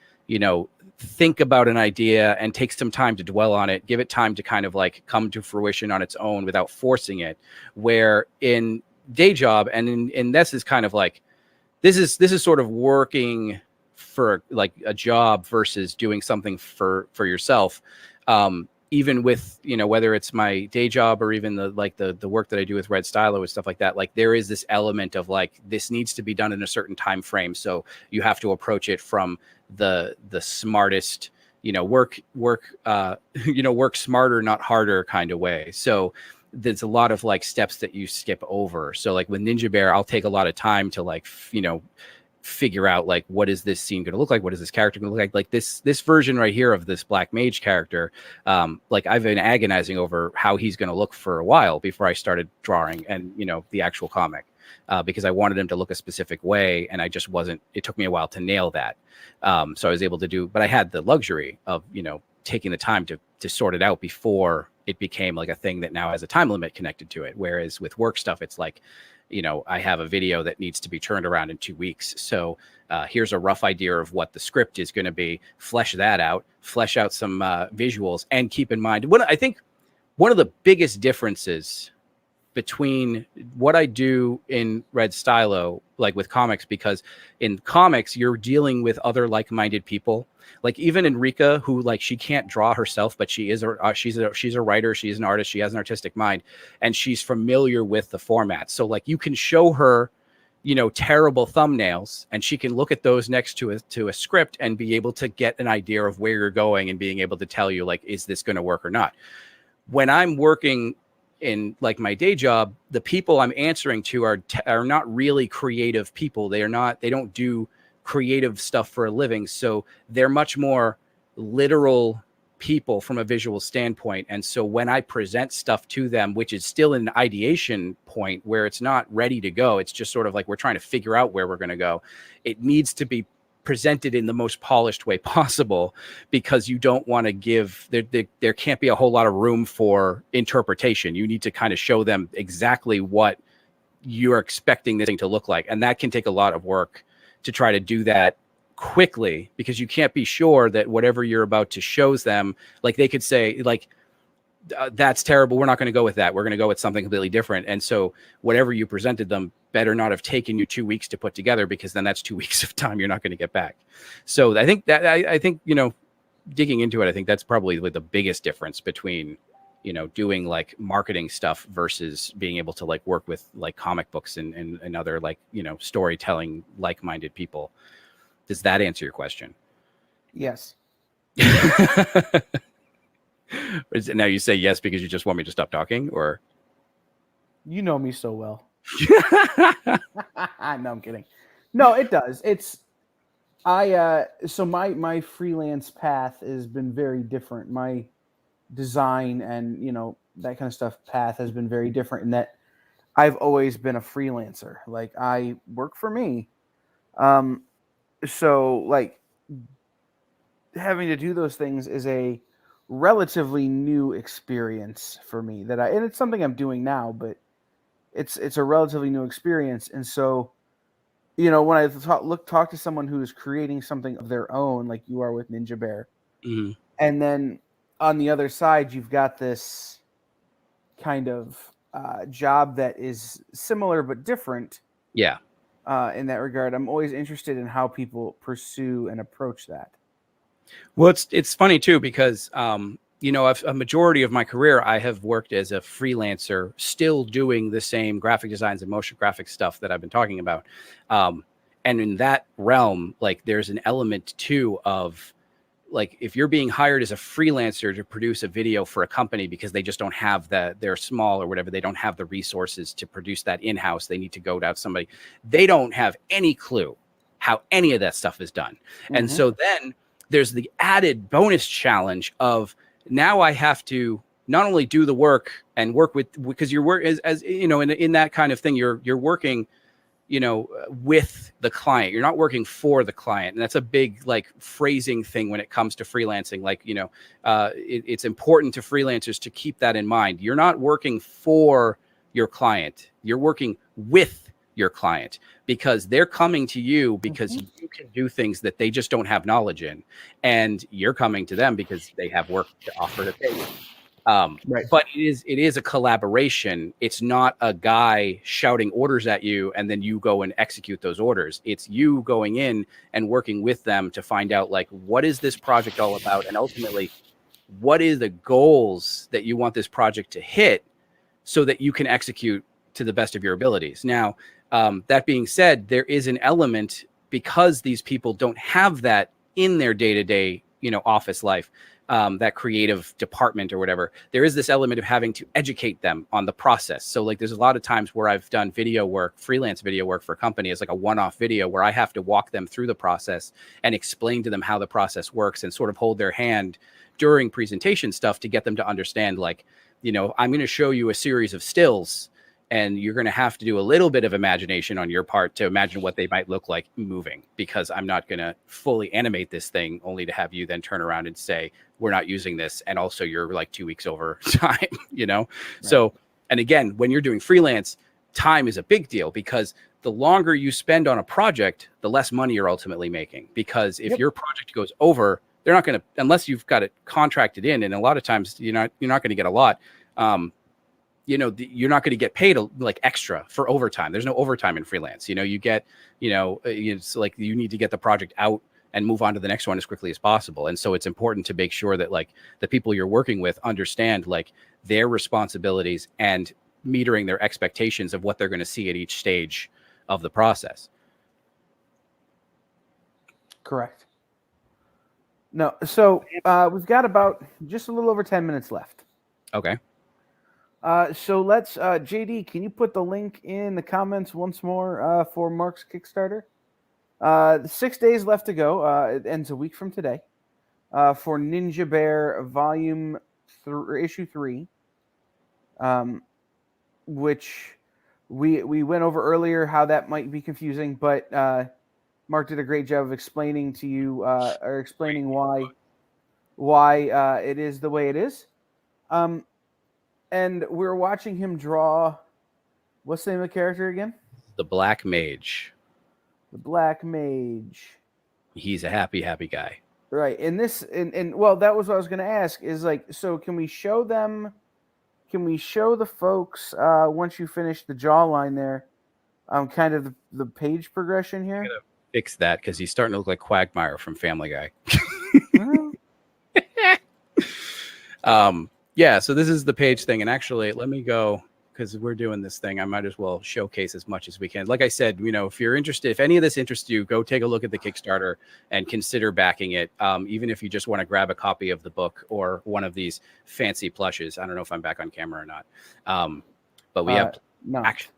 think about an idea and take some time to dwell on it, give it time to kind of like come to fruition on its own without forcing it. Where in day job and in this is kind of like, this is sort of working for like a job versus doing something for yourself. Even with, whether it's my day job or even the work that I do with Red Stylo and stuff like that, like there is this element of like, this needs to be done in a certain time frame. So you have to approach it from the smartest, work smarter, not harder kind of way. So there's a lot of like steps that you skip over. So like with Ninja Bear, I'll take a lot of time to like, figure out like, what is this scene going to look like? What is this character going to look like this version right here of this Black Mage character. Like I've been agonizing over how he's going to look for a while before I started drawing and, the actual comic. because I wanted them to look a specific way, and I just wasn't. It took me a while to nail that. So I was able to do, but I had the luxury of taking the time to sort it out before it became like a thing that now has a time limit connected to it. Whereas with work stuff, it's like, I have a video that needs to be turned around in 2 weeks. So here's a rough idea of what the script is going to be. Flesh that out, flesh out some visuals, and keep in mind I think one of the biggest differences between what I do in Red Stylo, like with comics, because in comics, you're dealing with other like-minded people. Like even Enrica, who like she can't draw herself, but she's a writer, she's an artist, she has an artistic mind, and she's familiar with the format. So like you can show her, terrible thumbnails, and she can look at those next to a script and be able to get an idea of where you're going and being able to tell you like, is this going to work or not? When I'm working in like my day job, the people I'm answering to are not really creative people. They don't do creative stuff for a living. So they're much more literal people from a visual standpoint. And so when I present stuff to them, which is still an ideation point where it's not ready to go, it's just sort of like we're trying to figure out where we're going to go. It needs to be presented in the most polished way possible, because you don't want to give there can't be a whole lot of room for interpretation. You need to kind of show them exactly what you're expecting this thing to look like. And that can take a lot of work to try to do that quickly, because you can't be sure that whatever you're about to show them, like they could say like, that's terrible, we're not going to go with that, we're going to go with something completely different. And so whatever you presented them better not have taken you 2 weeks to put together, because then that's 2 weeks of time you're not going to get back. So I think digging into it, I think that's probably like the biggest difference between doing like marketing stuff versus being able to like work with like comic books and other like storytelling like-minded people. Does that answer your question? Yes. Now you say yes because you just want me to stop talking, or? You know me so well. No, I'm kidding. No, it does. So my freelance path has been very different. My design and that kind of stuff path has been very different in that I've always been a freelancer. Like I work for me. So like having to do those things is a relatively new experience for me and it's something I'm doing now, but it's a relatively new experience. And so, when I talk to someone who is creating something of their own, like you are with Ninja Bear, mm-hmm. and then on the other side, you've got this kind of job that is similar but different. Yeah. In that regard, I'm always interested in how people pursue and approach that. Well, it's funny too, because a majority of my career I have worked as a freelancer, still doing the same graphic designs and motion graphic stuff that I've been talking about. And in that realm, like there's an element too of like if you're being hired as a freelancer to produce a video for a company because they just don't have they're small or whatever, they don't have the resources to produce that in-house, they need to go to have somebody, they don't have any clue how any of that stuff is done. Mm-hmm. And so then there's the added bonus challenge of now I have to not only do the work and work with, because your work as in that kind of thing, you're working with the client. You're not working for the client. And that's a big like phrasing thing when it comes to freelancing. Like, it's important to freelancers to keep that in mind. You're not working for your client. You're working with your client, because they're coming to you because mm-hmm. you can do things that they just don't have knowledge in. And you're coming to them because they have work to offer to pay you. Right. But it is a collaboration. It's not a guy shouting orders at you and then you go and execute those orders. It's you going in and working with them to find out like, what is this project all about? And ultimately, what is the goals that you want this project to hit so that you can execute to the best of your abilities. Now, that being said, there is an element, because these people don't have that in their day-to-day, office life, that creative department or whatever, there is this element of having to educate them on the process. So like there's a lot of times where I've done video work, freelance video work for a company as like a one-off video where I have to walk them through the process and explain to them how the process works and sort of hold their hand during presentation stuff to get them to understand, like, I'm going to show you a series of stills. And you're going to have to do a little bit of imagination on your part to imagine what they might look like moving, because I'm not going to fully animate this thing only to have you then turn around and say, we're not using this. And also you're like 2 weeks over time, you know? Right. So, and again, when you're doing freelance, time is a big deal, because the longer you spend on a project, the less money you're ultimately making. Because if your project goes over, they're not going to, unless you've got it contracted in. And a lot of times you're not going to get a lot. You know, you're not going to get paid like extra for overtime. There's no overtime in freelance. You know, you get, it's like you need to get the project out and move on to the next one as quickly as possible. And so it's important to make sure that like the people you're working with understand like their responsibilities and metering their expectations of what they're going to see at each stage of the process. Correct. No, so we've got about just a little over 10 minutes left. Okay. So let's, JD, can you put the link in the comments once more for Mark's Kickstarter? 6 days left to go. It ends a week from today for Ninja Bear Volume Issue 3, which we went over earlier how that might be confusing, but Mark did a great job of explaining to you or explaining why it is the way it is. And we're watching him draw. What's the name of the character again? The Black Mage. The Black Mage. He's a happy guy. Right. And this, and well, that was what I was going to ask. Is like, so can we show them? Can we show the folks once you finish the jawline there? Kind of the page progression here. I'm gonna fix that because he's starting to look like Quagmire from Family Guy. Yeah, so this is the page thing. And actually, let me go, because we're doing this thing. I might as well showcase as much as we can. Like I said, you know, if you're interested, if any of this interests you, go take a look at the Kickstarter and consider backing it. Even if you just want to grab a copy of the book or one of these fancy plushes. I don't know if I'm back on camera or not. But we have no, action.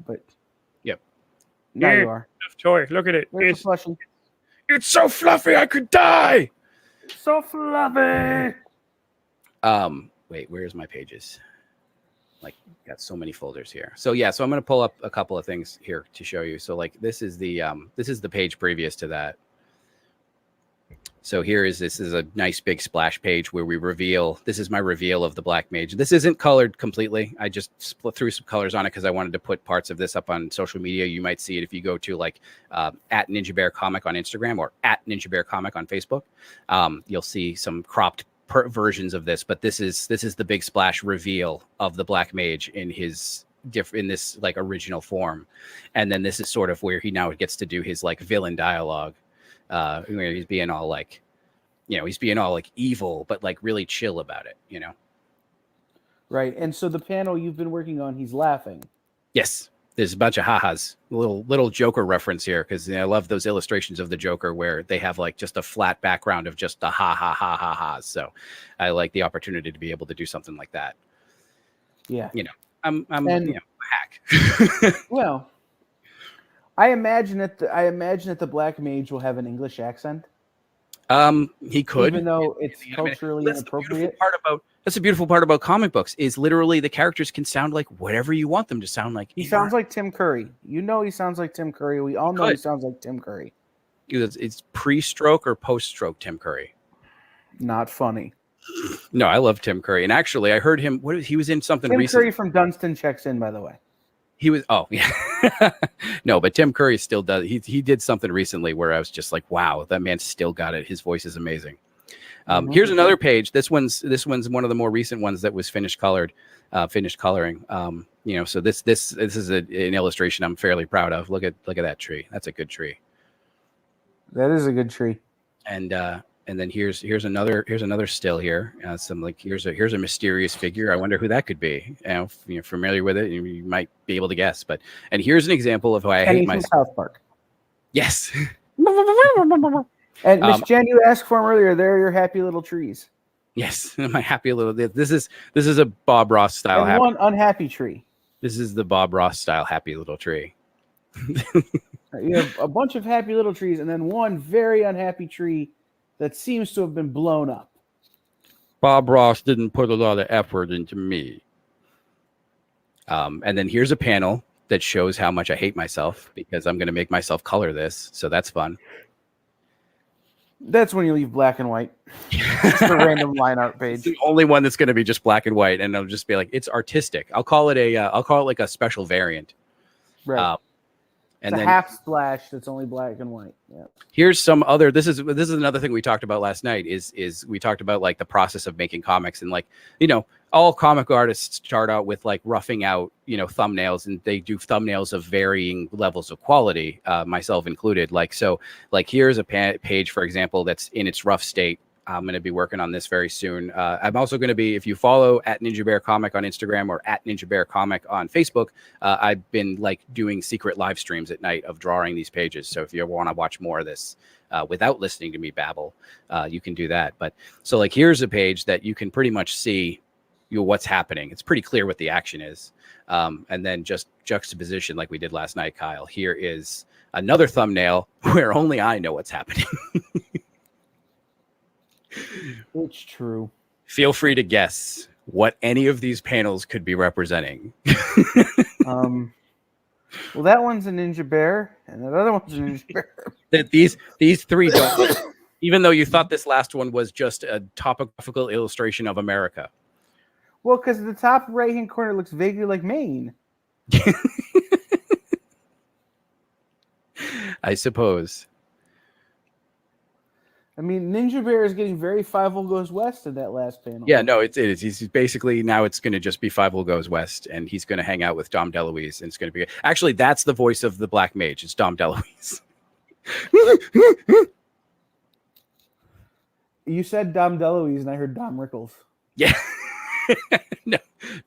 but yep. Now you are. Toy, look at it. It's so fluffy, I could die. So fluffy. Wait, where's my pages? Like, got so many folders here. So yeah, so I'm going to pull up a couple of things here to show you. So like, this is the page previous to that. So this is a nice big splash page where we reveal, this is my reveal of the Black Mage. This isn't colored completely. I just threw some colors on it because I wanted to put parts of this up on social media. You might see it if you go to like at Ninja Bear Comic on Instagram or at Ninja Bear Comic on Facebook. You'll see some cropped versions of this, but this is the big splash reveal of the Black Mage in this like original form. And then this is sort of where he now gets to do his like villain dialogue, where he's being all like, he's being all like evil, but like really chill about it, Right. And so the panel you've been working on, he's laughing. Yes. There's a bunch of ha-has, little Joker reference here, because I love those illustrations of the Joker where they have like just a flat background of just the ha-ha-ha-ha-has. So I like the opportunity to be able to do something like that. Yeah. I'm a hack. Well, I imagine that the Black Mage will have an English accent. He could, even though it's culturally inappropriate. That's the beautiful part about comic books is literally the characters can sound like whatever you want them to sound like. He sounds like Tim Curry. He sounds like Tim Curry. We all know he sounds like Tim Curry. It's pre-stroke or post-stroke Tim Curry. Not funny. No, I love Tim Curry. And actually, I heard him. He was in something recently. Tim Curry from Dunstan checks in, by the way. He was. Oh, yeah. No, but Tim Curry still does. He did something recently where I was just like, wow, that man still got it. His voice is amazing. Here's another page. This one's one of the more recent ones that was finished coloring. So this is an illustration I'm fairly proud of. Look at that tree. That's a good tree. That is a good tree. And then here's another still here. Here's a mysterious figure. I wonder who that could be. If you're familiar with it, you might be able to guess. And here's an example of how I hate myself. South Park. Yes. And Miss Jen, you asked for him earlier. There are your happy little trees. Yes, my happy little. This is a Bob Ross style. And one unhappy tree. This is the Bob Ross style happy little tree. You have a bunch of happy little trees, and then one very unhappy tree that seems to have been blown up. Bob Ross didn't put a lot of effort into me. And then here's a panel that shows how much I hate myself because I'm going to make myself color this. So that's fun. That's when you leave black and white. Just a random line art page. It's the only one that's going to be just black and white, and I'll just be like, it's artistic. I'll call it like a special variant. Right. And it's a then half splash that's only black and white. Yeah. Here's some other. This is another thing we talked about last night. Is we talked about like the process of making comics, and like, you know, all comic artists start out with like roughing out, you know, thumbnails, and they do thumbnails of varying levels of quality, myself included. Like, so like here's a page, for example, that's in its rough state. I'm going to be working on this very soon. I'm also going to be, if you follow at Ninja Bear Comic on Instagram or at Ninja Bear Comic on Facebook, I've been like doing secret live streams at night of drawing these pages. So if you ever want to watch more of this without listening to me babble, you can do that. But so like, here's a page that you can pretty much see what's happening. It's pretty clear what the action is. And then just juxtaposition like we did last night, Kyle. Here is another thumbnail where only I know what's happening. It's true. Feel free to guess what any of these panels could be representing. Well, that one's a Ninja Bear, and that other one's a Ninja Bear. That these three don't, even though you thought this last one was just a topographical illustration of America. Well, because the top right-hand corner looks vaguely like Maine. I suppose. I mean, Ninja Bear is getting very Five Will Goes West in that last panel. Yeah, no, it is. He's basically, now it's going to just be Five Will Goes West, and he's going to hang out with Dom DeLuise, and it's going to be... Actually, that's the voice of the Black Mage. It's Dom DeLuise. You said Dom DeLuise, and I heard Dom Rickles. Yeah. No,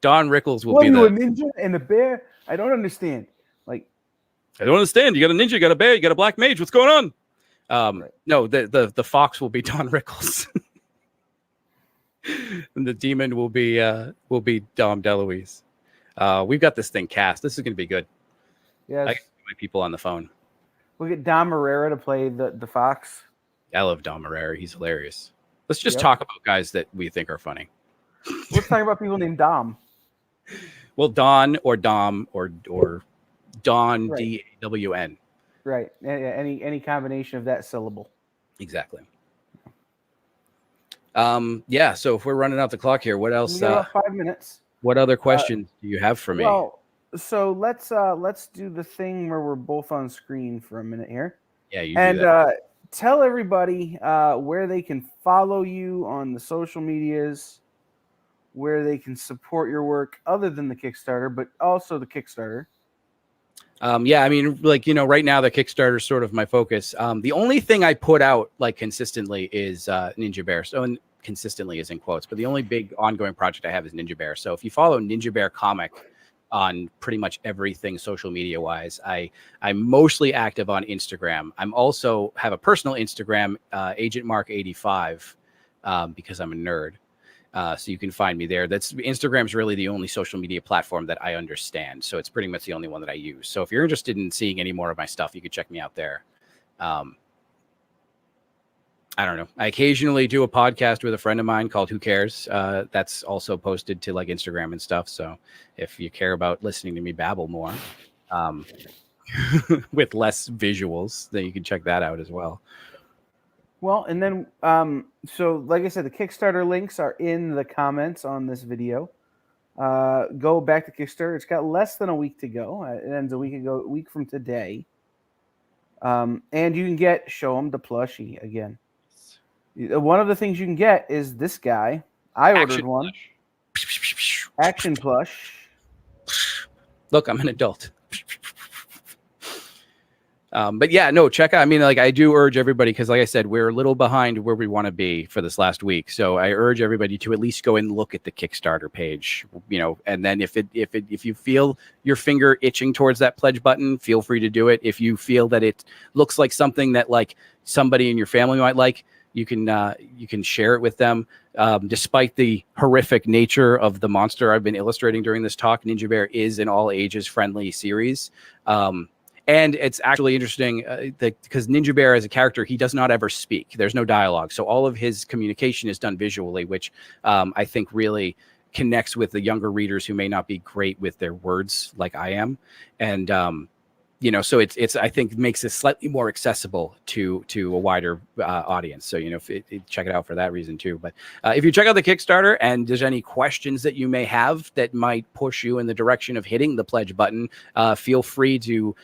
Don Rickles will What, be you the... a ninja and a bear? I don't understand. Like, I don't understand. You got a ninja, you got a bear, you got a Black Mage. What's going on? Right. No, the fox will be Don Rickles. And the demon will be Dom DeLuise. We've got this thing cast. This is going to be good. yes. I got my people on the phone. We'll get Dom Herrera to play the fox. I love Dom Herrera. He's hilarious. Let's just Yep. talk about guys that we think are funny. Let's talk about people named Dom. Well, Don or Dom or Don, Right. DAWN. Right. Any combination of that syllable. Exactly. Yeah. So if we're running out the clock here, what else? We got about 5 minutes. What other questions do you have for me? Well, so let's do the thing where we're both on screen for a minute here, Yeah, you and do that. tell everybody where they can follow you on the social medias, where they can support your work other than the Kickstarter, but also the Kickstarter. Yeah, I mean, like, you know, right now the Kickstarter is sort of my focus. The only thing I put out like consistently is Ninja Bear. So, and consistently is in quotes, but the only big ongoing project I have is Ninja Bear. So if you follow Ninja Bear Comic on pretty much everything social media wise, I'm mostly active on Instagram. I'm also have a personal Instagram, Agent Mark 85, because I'm a nerd. So you can find me there. Instagram's really the only social media platform that I understand. So it's pretty much the only one that I use. So if you're interested in seeing any more of my stuff, you can check me out there. I don't know. I occasionally do a podcast with a friend of mine called Who Cares? That's also posted to like Instagram and stuff. So if you care about listening to me babble more, with less visuals, then you can check that out as well. Well, and then so like I said, the Kickstarter links are in the comments on this video. Go back to Kickstarter. It's got less than a week to go. It ends a week from today. And you can get show them the plushie again. One of the things you can get is this guy. I ordered Action one. plush. Action plush. Look, I'm an adult. But yeah, no, check out. I mean, like, I do urge everybody, because like I said, we're a little behind where we want to be for this last week. So I urge everybody to at least go and look at the Kickstarter page, you know, and then if you feel your finger itching towards that pledge button, feel free to do it. If you feel that it looks like something that like somebody in your family might like, you can share it with them. Despite the horrific nature of the monster I've been illustrating during this talk, Ninja Bear is an all ages friendly series. And it's actually interesting because Ninja Bear as a character, he does not ever speak. There's no dialogue. So all of his communication is done visually, which I think really connects with the younger readers who may not be great with their words like I am. And, so it's I think makes it slightly more accessible to a wider audience. So, check it out for that reason too. But if you check out the Kickstarter and there's any questions that you may have that might push you in the direction of hitting the pledge button, feel free to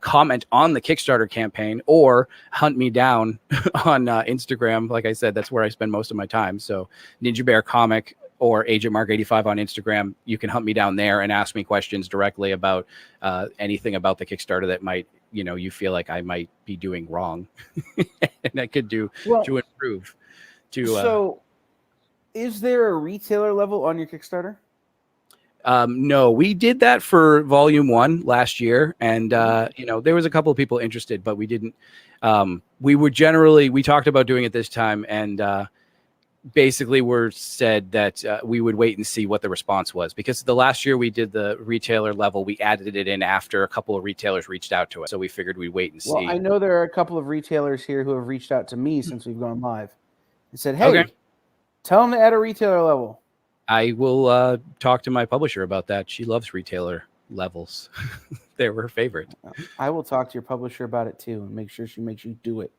comment on the Kickstarter campaign or hunt me down on Instagram. Like I said, that's where I spend most of my time. So Ninja Bear Comic or Agent Mark 85 on Instagram. You can hunt me down there and ask me questions directly about anything about the Kickstarter that might, you feel like I might be doing wrong and I could do to improve. So is there a retailer level on your Kickstarter? No, we did that for volume 1 last year. And, there was a couple of people interested, but we didn't. We talked about doing it this time, and basically were said that we would wait and see what the response was, because the last year we did the retailer level, we added it in after a couple of retailers reached out to us. So we figured we'd wait and see. Well, I know there are a couple of retailers here who have reached out to me since we've gone live and said, hey, tell them to add a retailer level. I will talk to my publisher about that. She loves retailer levels. They're her favorite. I will talk to your publisher about it too and make sure she makes you do it.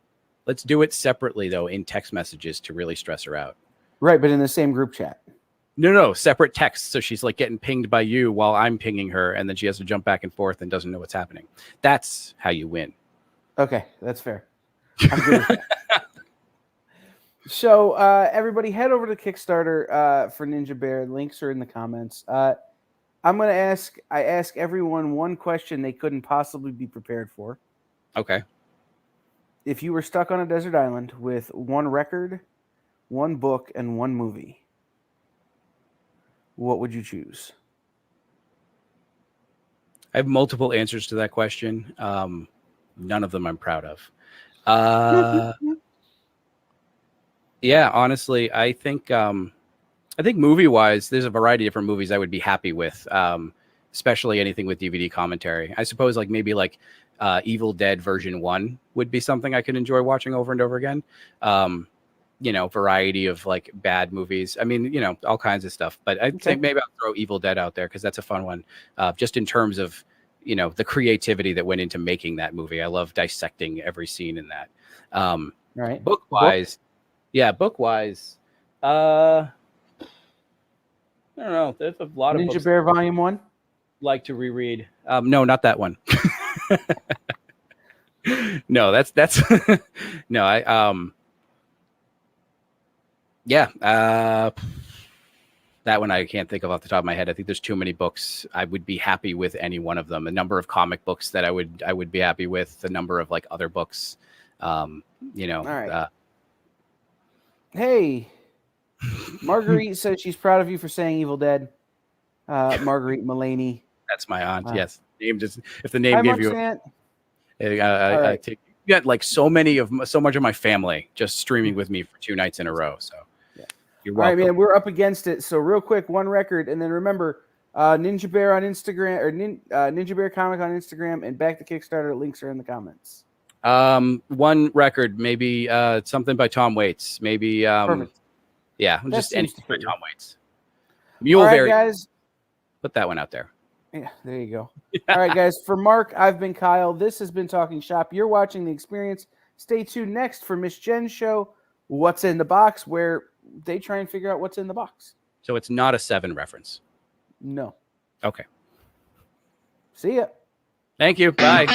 Let's do it separately, though, in text messages to really stress her out. Right, but in the same group chat. No, separate texts. So she's like getting pinged by you while I'm pinging her, and then she has to jump back and forth and doesn't know what's happening. That's how you win. Okay, that's fair. I'm good with that. So everybody head over to Kickstarter for Ninja Bear. Links are in the comments. I'm going to ask everyone one question they couldn't possibly be prepared for. Okay. If you were stuck on a desert island with one record, one book, and one movie, what would you choose? I have multiple answers to that question. None of them I'm proud of. Yeah, honestly, I think movie-wise, there's a variety of different movies I would be happy with, especially anything with DVD commentary. I suppose maybe Evil Dead version 1 would be something I could enjoy watching over and over again. Variety of bad movies. I mean, all kinds of stuff. But I think maybe I'll throw Evil Dead out there because that's a fun one. Just in terms of, the creativity that went into making that movie. I love dissecting every scene in that. Right. Book-wise, I don't know. There's a lot of Ninja Bear Volume 1? Like to reread. No, not that one. No, that's no, that one I can't think of off the top of my head. I think there's too many books. I would be happy with any one of them. A number of comic books that I would be happy with. A number of other books. All right. Hey, Marguerite says she's proud of you for saying Evil Dead. Marguerite Mullaney. That's my aunt. Yes. Name just if the name gave you. I take you got so much of my family just streaming with me for 2 nights in a row. So you're welcome. All right, man, we're up against it. So real quick, one record, and then remember, Ninja Bear on Instagram or Ninja Bear Comic on Instagram, and back to Kickstarter. Links are in the comments. One record, maybe something by Tom Waits. Maybe Perfect. Yeah, just anything by Tom Waits. All right, guys. Put that one out there. Yeah, there you go. All right, guys. For Mark, I've been Kyle. This has been Talking Shop. You're watching The Experience. Stay tuned next for Miss Jen's show, What's in the Box, where they try and figure out what's in the box. So it's not a Seven reference? No. Okay. See ya. Thank you. Bye.